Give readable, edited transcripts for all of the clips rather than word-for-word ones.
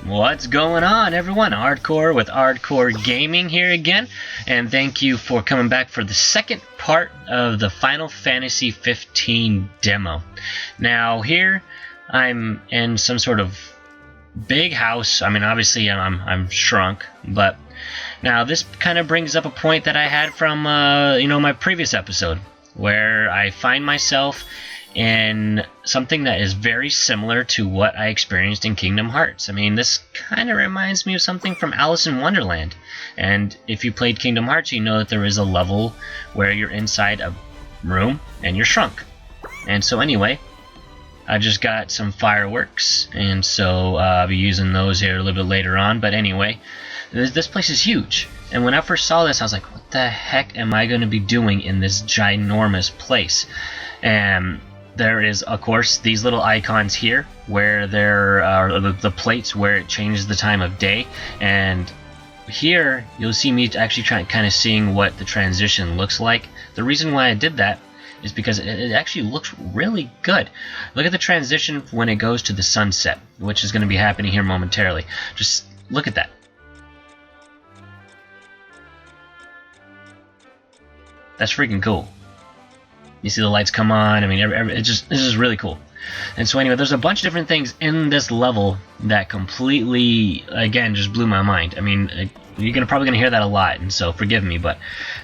What's going on, everyone? Ardcore with Ardcore Gaming here again, and thank you for coming back for the second part of the Final Fantasy 15 demo. Now here I'm in some sort of big house. I mean, obviously I'm shrunk, but now this kind of brings up a point that I had from my previous episode, where I find myself in something that is very similar to what I experienced in Kingdom Hearts. I mean, this kind of reminds me of something from Alice in Wonderland. And if you played Kingdom Hearts, you know that there is a level where you're inside a room and you're shrunk. And so anyway, I just got some fireworks, and so I'll be using those here a little bit later on. But anyway, this place is huge. And when I first saw this, I was like, what the heck am I going to be doing in this ginormous place? And there is, of course, these little icons here where there are the plates where it changes the time of day, and here you'll see me actually kind of seeing what the transition looks like. The reason why I did that is because it actually looks really good. Look at the transition when it goes to the sunset, which is going to be happening here momentarily. Just look at that. That's freaking cool. You see the lights come on. I mean, this is really cool. And so anyway, there's a bunch of different things in this level that completely, again, just blew my mind. I mean, you're probably going to hear that a lot, and so forgive me, but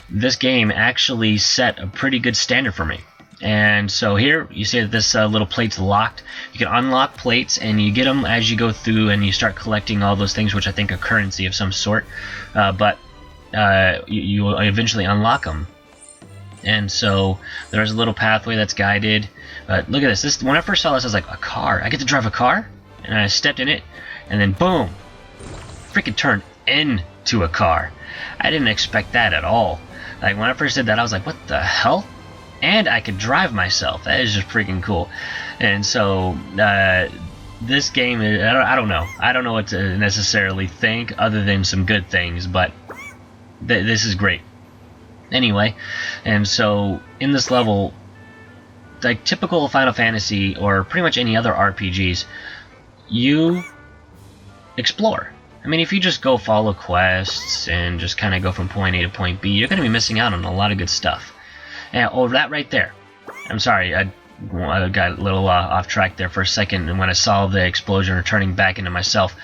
this game actually set a pretty good standard for me. And so here, you see that this little plate's locked. You can unlock plates, and you get them as you go through, and you start collecting all those things, which I think are currency of some sort. But you eventually unlock them. And so there's a little pathway that's guided. Look at this. When I first saw this, I was like, a car? I get to drive a car? And I stepped in it, and then boom! Freaking turned into a car. I didn't expect that at all. Like, when I first did that, I was like, what the hell? And I could drive myself. That is just freaking cool. And so this game is, I don't know. I don't know what to necessarily think other than some good things, but this is great. Anyway, and so in this level, like typical Final Fantasy or pretty much any other RPGs, you explore. I mean, if you just go follow quests and just kind of go from point A to point B, you're going to be missing out on a lot of good stuff. And that right there. I'm sorry, I got a little off track there for a second, and when I saw the explosion returning back into myself,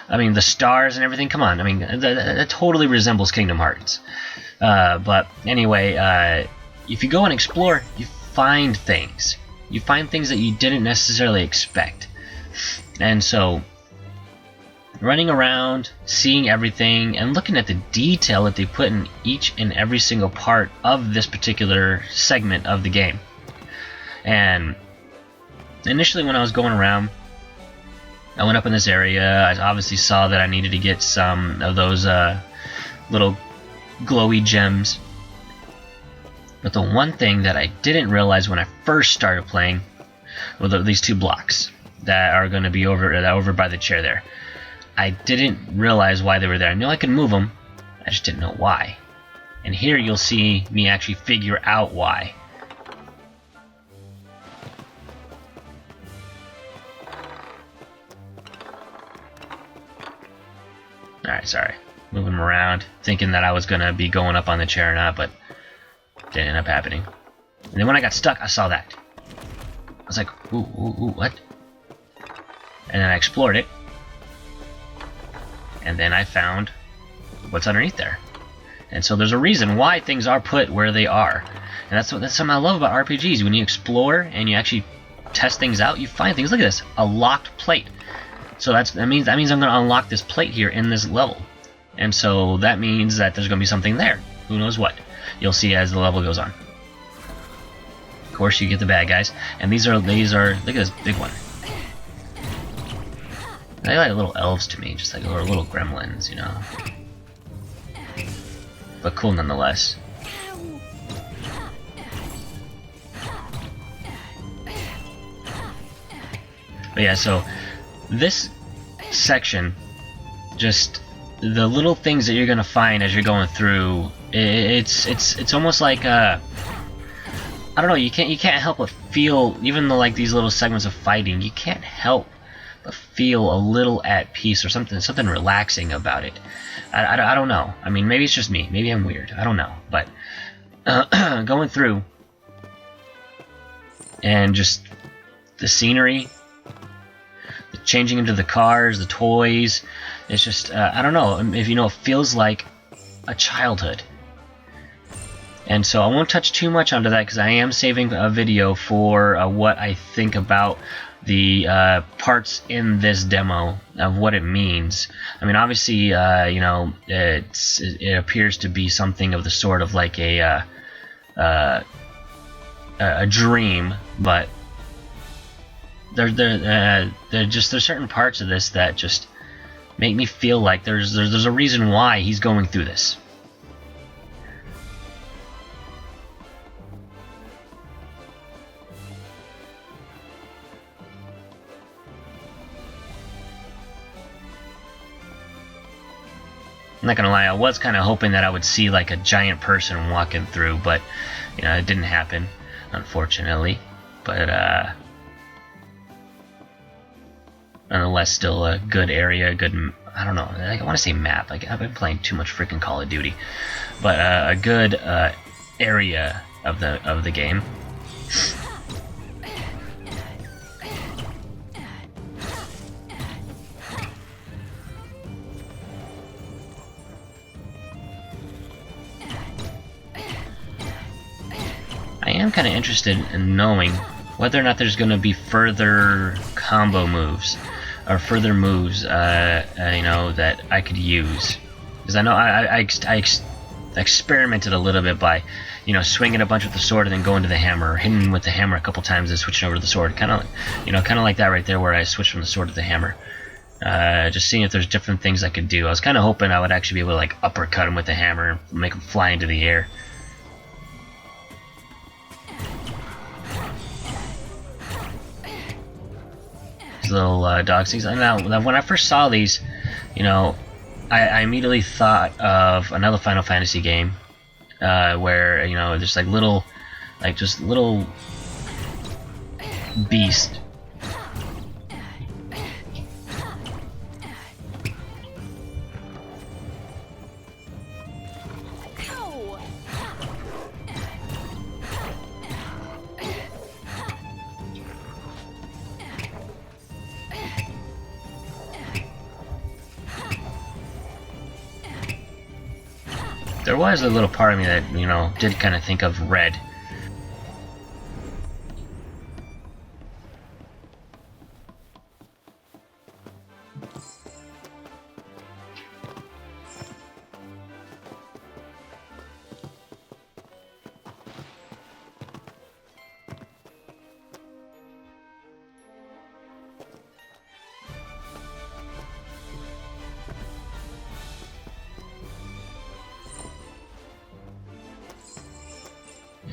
I mean, the stars and everything, come on, I mean, that totally resembles Kingdom Hearts. But anyway, if you go and explore, you find things. You find things that you didn't necessarily expect. And so, running around, seeing everything, and looking at the detail that they put in each and every single part of this particular segment of the game. And initially when I was going around, I went up in this area. I obviously saw that I needed to get some of those little glowy gems. But the one thing that I didn't realize when I first started playing were these two blocks that are going to be over by the chair there. I didn't realize why they were there. I knew I could move them, I just didn't know why. And here you'll see me actually figure out why. Alright, sorry. Moving them around, thinking that I was going to be going up on the chair or not, but it didn't end up happening. And then when I got stuck, I saw that. I was like, ooh, what? And then I explored it. And then I found what's underneath there. And so there's a reason why things are put where they are. And that's something I love about RPGs. When you explore and you actually test things out, you find things. Look at this, a locked plate. So that means I'm going to unlock this plate here in this level. And so that means that there's going to be something there. Who knows what? You'll see as the level goes on. Of course, you get the bad guys. And these are look at this big one. They're like little elves to me, just like little gremlins, you know. But cool nonetheless. But yeah, so this section, just the little things that you're gonna find as you're going through, it's almost like I don't know, you can't help but feel, even though like these little segments of fighting, you can't help but feel a little at peace or something relaxing about it. I don't know. I mean, maybe it's just me. Maybe I'm weird. I don't know. But going through and just the scenery, the changing into the cars, the toys, it's just, I don't know, if you know, it feels like a childhood. And so I won't touch too much onto that because I am saving a video for what I think about the parts in this demo of what it means. I mean, obviously, you know, it appears to be something of the sort of like a dream, but there's certain parts of this that just make me feel like there's a reason why he's going through this. I'm not gonna lie, I was kind of hoping that I would see like a giant person walking through, but you know, it didn't happen, unfortunately. But nonetheless, still a good area, good, I don't know, I want to say map, like I've been playing too much freaking Call of Duty, but a good area of the game. I am kind of interested in knowing whether or not there's going to be further combo moves or further moves, you know, that I could use. Because I know I experimented a little bit by, you know, swinging a bunch with the sword and then going to the hammer, or hitting with the hammer a couple times and switching over to the sword. Kind of, you know, kind of like that right there, where I switched from the sword to the hammer. Just seeing if there's different things I could do. I was kind of hoping I would actually be able to like uppercut him with the hammer and make him fly into the air. Little dog things. Now, when I first saw these, you know, I immediately thought of another Final Fantasy game, where, you know, there's like little, like just little beast. There was a little part of me that, you know, did kind of think of Red.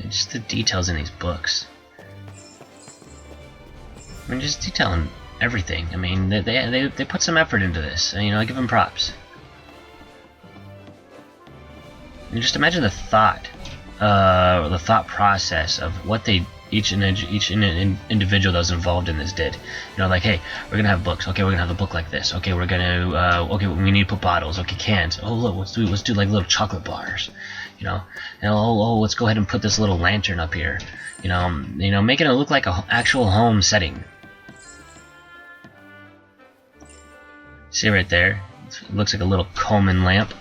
Just the details in these books. I mean, just detailing everything. I mean, they put some effort into this. You know, I give them props. And just imagine the thought process of what they each individual that was involved in this did. You know, like, hey, we're gonna have books. Okay, we're gonna have a book like this. Okay, we're gonna okay, we need to put bottles. Okay, cans. Oh, look, let's do like little chocolate bars. You know, and oh, let's go ahead and put this little lantern up here. You know, making it look like an actual home setting. See right there? It looks like a little Coleman lamp.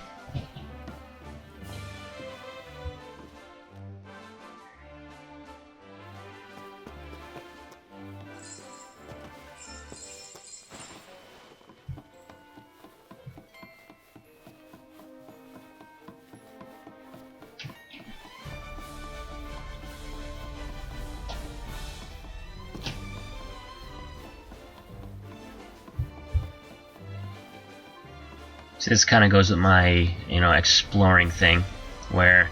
So this kind of goes with my, you know, exploring thing, where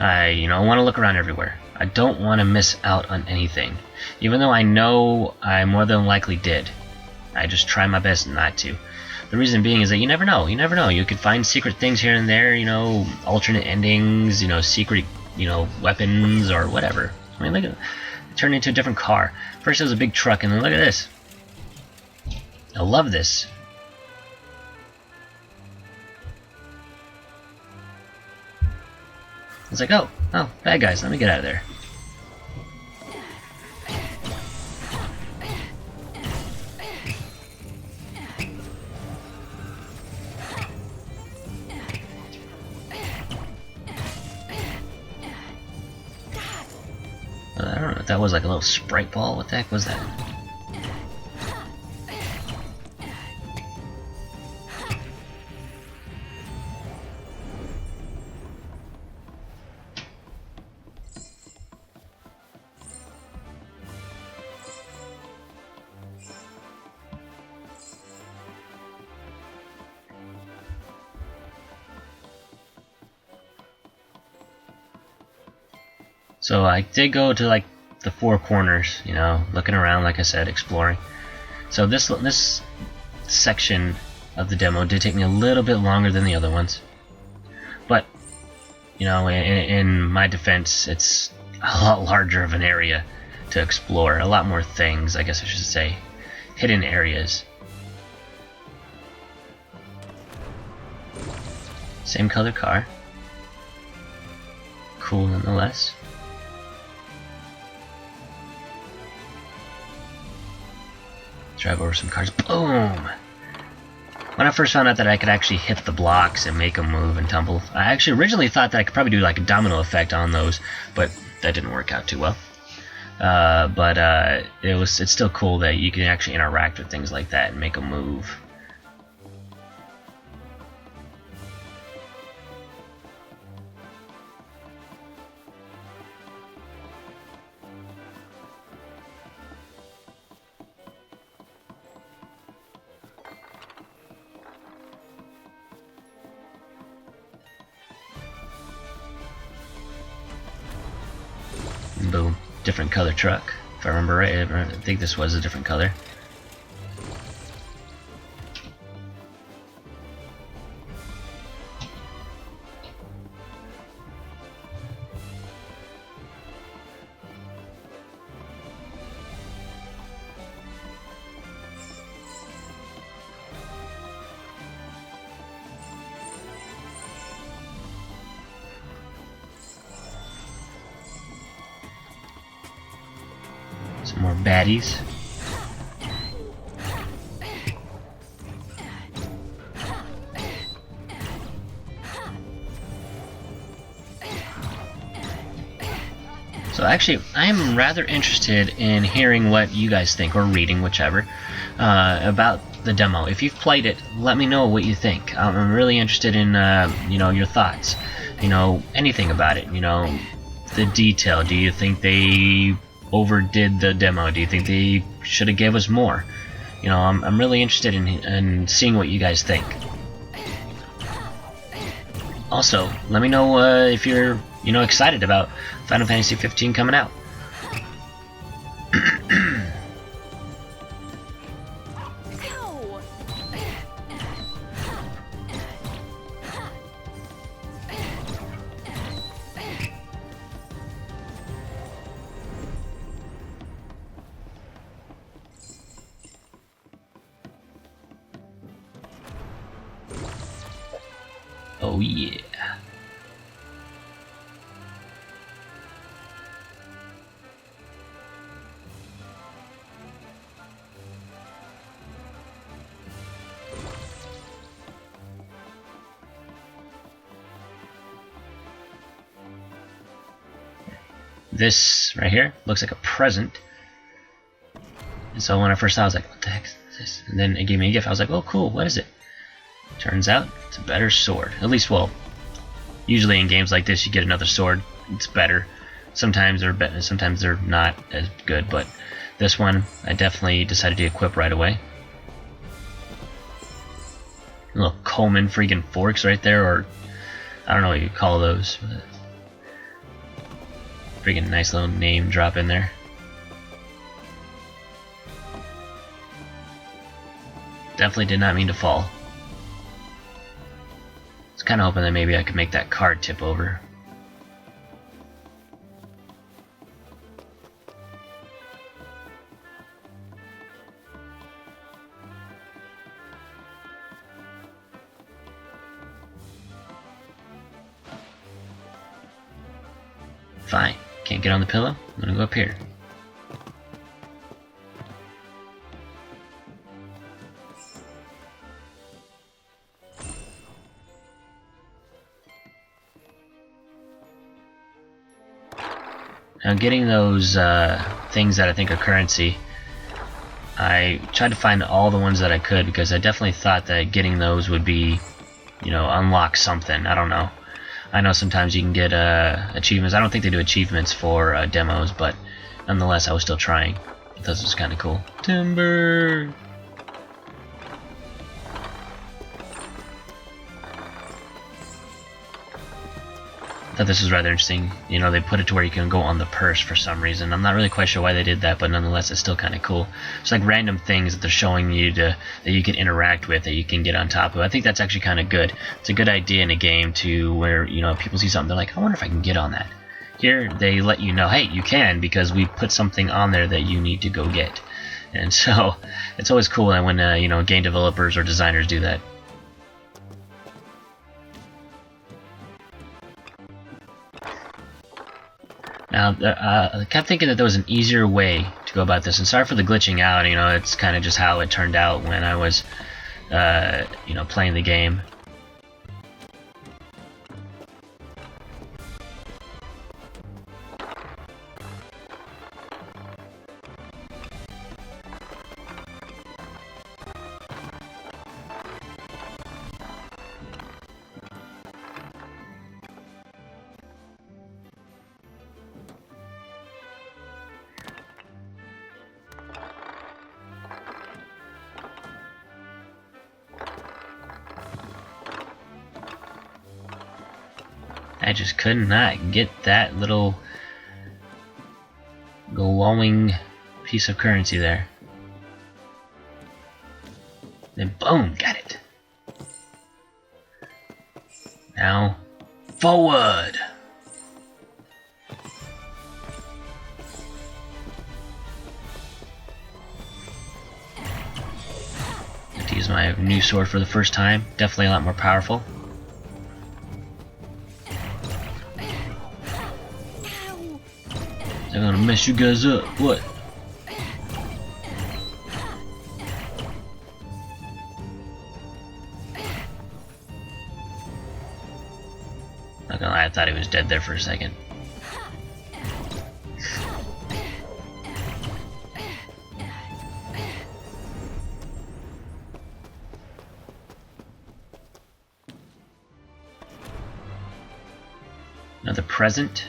I, you know, want to look around everywhere. I don't want to miss out on anything, even though I know I more than likely did. I just try my best not to. The reason being is that you never know. You never know. You could find secret things here and there, you know, alternate endings, you know, secret, you know, weapons or whatever. I mean, look at it. It turned into a different car. First it was a big truck, and then look at this. I love this. It's like, oh, bad guys, let me get out of there. I don't know if that was like a little sprite ball. What the heck was that? So I did go to like the four corners, you know, looking around, like I said, exploring. So this section of the demo did take me a little bit longer than the other ones, but you know, in my defense, it's a lot larger of an area to explore, a lot more things, I guess I should say, hidden areas. Same color car, cool nonetheless. Drive over some cars. Boom! When I first found out that I could actually hit the blocks and make them move and tumble, I actually originally thought that I could probably do like a domino effect on those, but that didn't work out too well. It's still cool that you can actually interact with things like that and make them move. Boom. Different color truck. If I remember right, I think this was a different color. Some more baddies. So actually, I am rather interested in hearing what you guys think, or reading, whichever, about the demo. If you've played it, let me know what you think. I'm really interested in, you know, your thoughts. You know, anything about it. You know, the detail. Do you think they overdid the demo? Do you think they should have gave us more? You know, I'm really interested in seeing what you guys think. Also, let me know if you're, you know, excited about Final Fantasy 15 coming out. Oh yeah. This right here looks like a present. And so when I first saw it, I was like, what the heck is this? And then it gave me a gift. I was like, oh cool, what is it? Turns out it's a better sword. At least, well, usually in games like this you get another sword. It's better. Sometimes they're better, sometimes they're not as good, but this one I definitely decided to equip right away. Little Coleman freaking forks right there, or I don't know what you call those. Freaking nice little name drop in there. Definitely did not mean to fall. I was kind of hoping that maybe I could make that card tip over. Fine. Can't get on the pillow? I'm gonna go up here. Now getting those things that I think are currency, I tried to find all the ones that I could because I definitely thought that getting those would be, you know, unlock something. I don't know. I know sometimes you can get achievements. I don't think they do achievements for demos, but nonetheless I was still trying. This was kind of cool. Timber! I thought this was rather interesting. You know, they put it to where you can go on the purse for some reason. I'm not really quite sure why they did that, but nonetheless, it's still kind of cool. It's like random things that they're showing you that you can interact with, that you can get on top of. I think that's actually kind of good. It's a good idea in a game to where, you know, people see something, they're like, I wonder if I can get on that. Here, they let you know, hey, you can, because we put something on there that you need to go get. And so, it's always cool when, you know, game developers or designers do that. Now, I kept thinking that there was an easier way to go about this, and sorry for the glitching out, you know, it's kind of just how it turned out when I was, you know, playing the game. I just could not get that little glowing piece of currency there. Then boom, got it. Now, forward! I have to use my new sword for the first time. Definitely a lot more powerful. I'm gonna mess you guys up. What? Not gonna lie, I thought he was dead there for a second. Another present.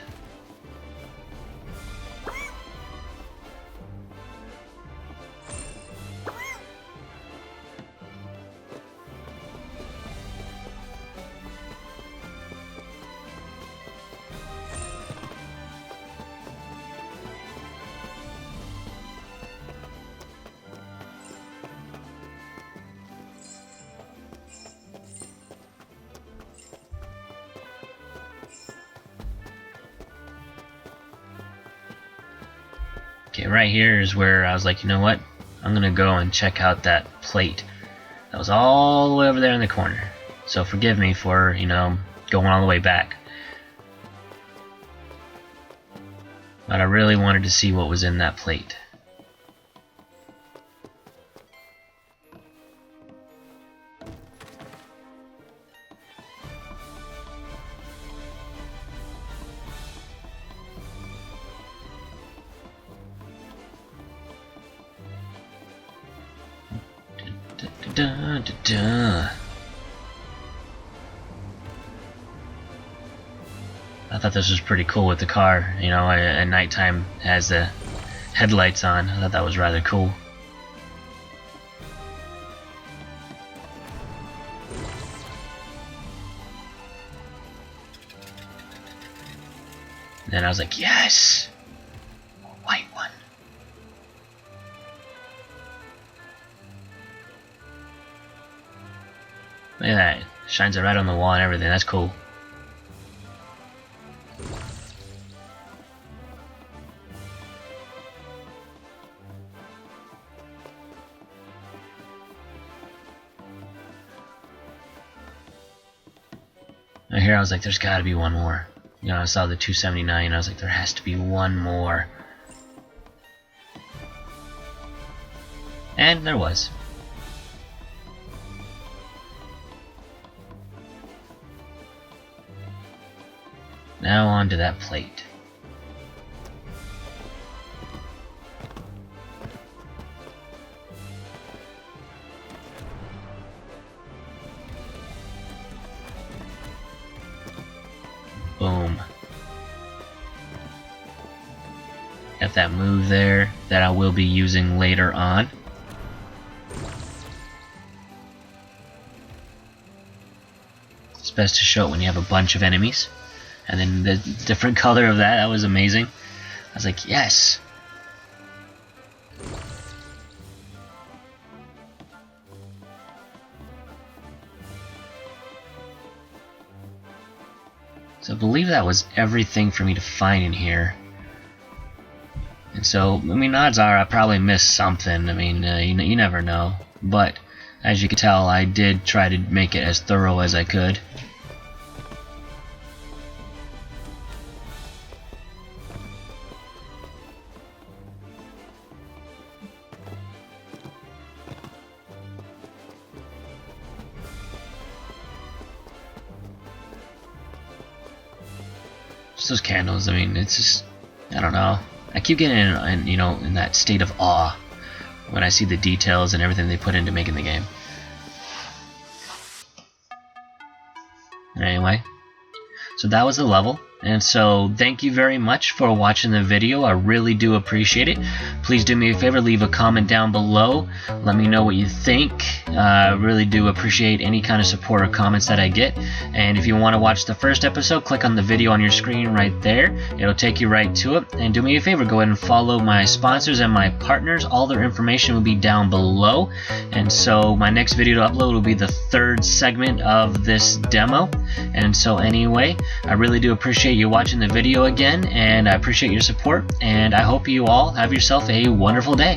Okay, right here is where I was like, you know what? I'm gonna go and check out that plate that was all the way over there in the corner. So forgive me for, you know, going all the way back. But I really wanted to see what was in that plate. Da, da, da. I thought this was pretty cool with the car, you know, at nighttime has the headlights on. I thought that was rather cool. And then I was like, yes! A white one. Look at that. Shines it right on the wall and everything. That's cool. Now here I was like, there's gotta be one more. You know, I saw the 279 and I was like, there has to be one more. And there was. Now on to that plate. Boom. Got that move there that I will be using later on. It's best to show it when you have a bunch of enemies. And then the different color of that was amazing. I was like, yes! So I believe that was everything for me to find in here. And so, I mean, odds are I probably missed something. I mean, you never know. But, as you can tell, I did try to make it as thorough as I could. Just those candles, I mean, it's just, I don't know. I keep getting in that state of awe when I see the details and everything they put into making the game. Anyway, so that was the level. And so, thank you very much for watching the video. I really do appreciate it. Please do me a favor, leave a comment down below. Let me know what you think. I really do appreciate any kind of support or comments that I get. And if you want to watch the first episode, click on the video on your screen right there. It'll take you right to it. And do me a favor, go ahead and follow my sponsors and my partners. All their information will be down below. And so, my next video to upload will be the third segment of this demo. And so, anyway, I really do appreciate you watching the video again, and I appreciate your support, and I hope you all have yourself a wonderful day.